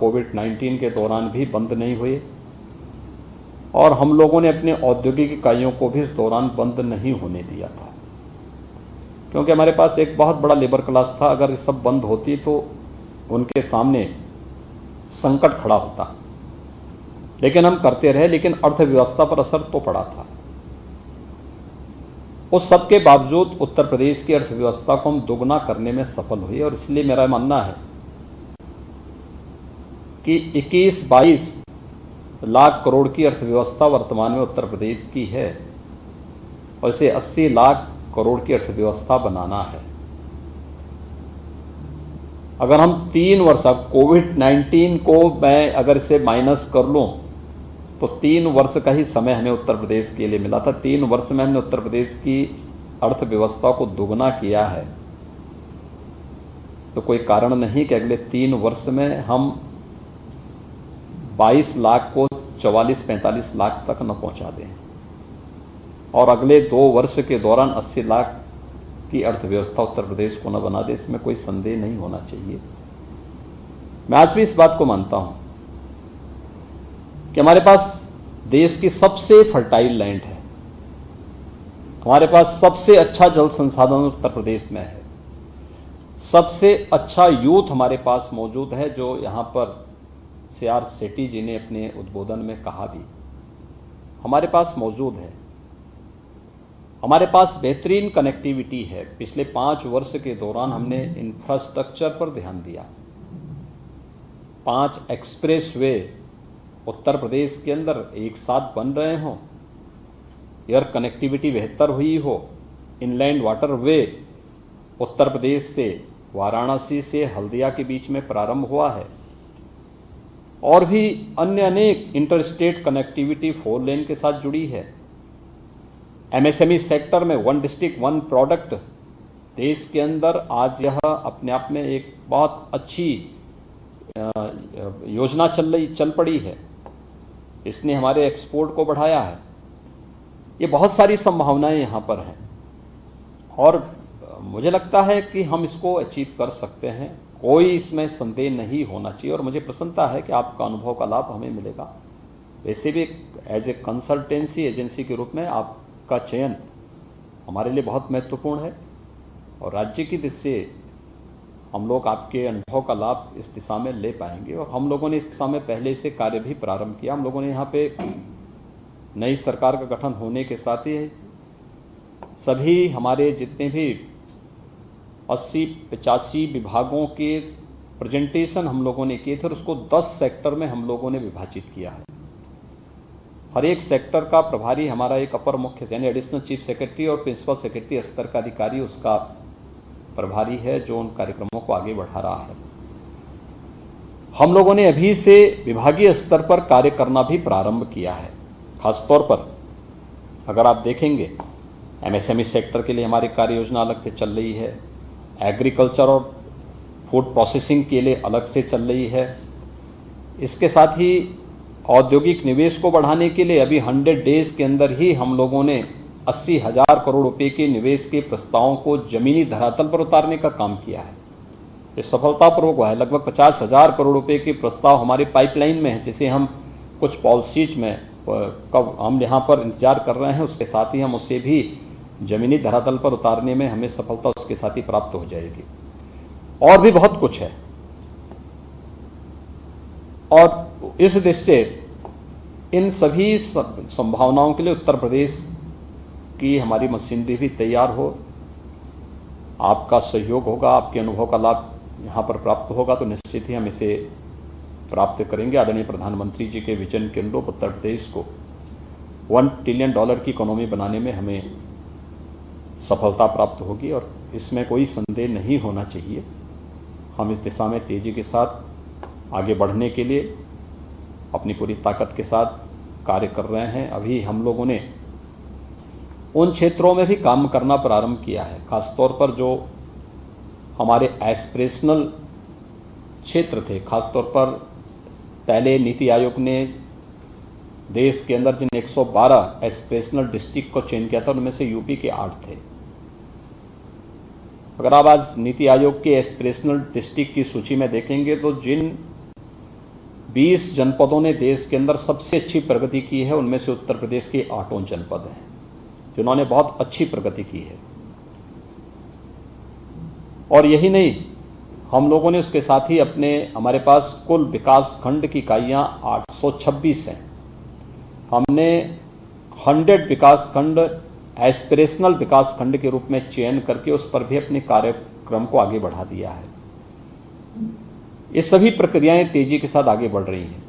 कोविड-19 के दौरान भी बंद नहीं हुए और हम लोगों ने अपने औद्योगिक इकाइयों को भी इस दौरान बंद नहीं होने दिया था, क्योंकि हमारे पास एक बहुत बड़ा लेबर क्लास था। अगर ये सब बंद होती तो उनके सामने संकट खड़ा होता, लेकिन हम करते रहे, लेकिन अर्थव्यवस्था पर असर तो पड़ा था। उस सब के बावजूद उत्तर प्रदेश की अर्थव्यवस्था को हम दोगुना करने में सफल हुए और इसलिए मेरा मानना है कि 21-22 लाख करोड़ की अर्थव्यवस्था वर्तमान में उत्तर प्रदेश की है और इसे 80 लाख करोड़ की अर्थव्यवस्था बनाना है। अगर हम 3 वर्ष, अब कोविड-19 को मैं अगर इसे माइनस कर लूं तो 3 वर्ष का ही समय हमें उत्तर प्रदेश के लिए मिला था। 3 वर्ष में हमने उत्तर प्रदेश की अर्थव्यवस्था को दोगुना किया है, तो कोई कारण नहीं कि अगले 3 वर्ष में हम 22 लाख को 44-45 लाख तक न पहुंचा दें और अगले 2 वर्ष के दौरान 80 लाख की अर्थव्यवस्था उत्तर प्रदेश को न बना दे, इसमें कोई संदेह नहीं होना चाहिए। मैं आज भी इस बात को मानता हूं कि हमारे पास देश की सबसे फर्टाइल लैंड है, हमारे पास सबसे अच्छा जल संसाधन उत्तर प्रदेश में है, सबसे अच्छा यूथ हमारे पास मौजूद है, जो यहां पर CR सेठी जी ने अपने उद्बोधन में कहा भी, हमारे पास मौजूद है। हमारे पास बेहतरीन कनेक्टिविटी है। पिछले 5 वर्ष के दौरान हमने इंफ्रास्ट्रक्चर पर ध्यान दिया। 5 एक्सप्रेस वे उत्तर प्रदेश के अंदर एक साथ बन रहे हों, एयर कनेक्टिविटी बेहतर हुई हो, inland water way Uttar Pradesh से वाराणसी से हल्दिया के बीच में प्रारंभ हुआ है और भी अन्य अनेक इंटरस्टेट कनेक्टिविटी 4 लेन के साथ जुड़ी है। MSME सेक्टर में 1 डिस्ट्रिक्ट 1 प्रोडक्ट देश के अंदर आज यह अपने आप में एक बहुत अच्छी योजना चल पड़ी है। इसने हमारे एक्सपोर्ट को बढ़ाया है। ये बहुत सारी संभावनाएं यहाँ पर हैं और मुझे लगता है कि हम इसको अचीव कर सकते हैं, कोई इसमें संदेह नहीं होना चाहिए और मुझे प्रसन्नता है कि आपका अनुभव का लाभ हमें मिलेगा। वैसे भी एज ए कंसल्टेंसी एजेंसी के रूप में आपका चयन हमारे लिए बहुत महत्वपूर्ण है और राज्य की दिशा से हम लोग आपके अनुभव का लाभ इस दिशा में ले पाएंगे और हम लोगों ने इस दिशा में पहले से कार्य भी प्रारंभ किया। हम लोगों ने यहाँ पे नई सरकार का गठन होने के साथ ही सभी हमारे जितने भी 80-85 विभागों के प्रेजेंटेशन हम लोगों ने किए थे और उसको 10 सेक्टर में हम लोगों ने विभाजित किया है। हर एक सेक्टर का प्रभारी हमारा एक अपर मुख्य यानी एडिशनल चीफ सेक्रेटरी और प्रिंसिपल सेक्रेटरी स्तर का अधिकारी उसका प्रभारी है, जो उन कार्यक्रमों को आगे बढ़ा रहा है। हम लोगों ने अभी से विभागीय स्तर पर कार्य करना भी प्रारंभ किया है। खासतौर पर अगर आप देखेंगे MSME सेक्टर के लिए हमारी कार्य योजना अलग से चल रही है, एग्रीकल्चर और फूड प्रोसेसिंग के लिए अलग से चल रही है। इसके साथ ही औद्योगिक निवेश को बढ़ाने के लिए अभी 100 डेज के अंदर ही हम लोगों ने 80,000 करोड़ रुपए के निवेश के प्रस्तावों को जमीनी धरातल पर उतारने का काम किया है। ये सफलतापूर्वक हुआ है। लगभग 50,000 करोड़ रुपए के प्रस्ताव हमारे पाइपलाइन में है, जिसे हम कुछ पॉलिसीज में कब हम यहाँ पर इंतजार कर रहे हैं, उसके साथ ही हम उसे भी जमीनी धरातल पर उतारने में हमें सफलता उसके साथ ही प्राप्त हो जाएगी। और भी बहुत कुछ है और इस दृष्टि से इन सभी संभावनाओं के लिए उत्तर प्रदेश की हमारी मशीनरी भी तैयार हो, आपका सहयोग होगा, आपके अनुभव का लाभ यहाँ पर प्राप्त होगा तो निश्चित ही हम इसे प्राप्त करेंगे। आदरणीय प्रधानमंत्री जी के विजन के अनुरूप उत्तर प्रदेश को $1 ट्रिलियन की इकोनॉमी बनाने में हमें सफलता प्राप्त होगी और इसमें कोई संदेह नहीं होना चाहिए। हम इस दिशा में तेजी के साथ आगे बढ़ने के लिए अपनी पूरी ताकत के साथ कार्य कर रहे हैं। अभी हम लोगों ने उन क्षेत्रों में भी काम करना प्रारंभ किया है, खासतौर पर जो हमारे एस्पिरेशनल क्षेत्र थे। खासतौर पर पहले नीति आयोग ने देश के अंदर जिन 112 एस्पिरेशनल डिस्ट्रिक्ट को चयन किया था, उनमें से यूपी के 8 थे। अगर आप आज नीति आयोग के एस्पिरेशनल डिस्ट्रिक्ट की सूची में देखेंगे तो जिन 20 जनपदों ने देश के अंदर सबसे अच्छी प्रगति की है। उनमें से उत्तर प्रदेश के 8 जनपद हैं जिन्होंने बहुत अच्छी प्रगति की है। और यही नहीं, हम लोगों ने उसके साथ ही हमारे पास कुल विकास खंड की इकाइयाँ 826 हैं। हमने 100 विकास खंड एस्पिरेशनल विकास खंड के रूप में चयन करके उस पर भी अपने कार्यक्रम को आगे बढ़ा दिया है। ये सभी प्रक्रियाएं तेजी के साथ आगे बढ़ रही हैं।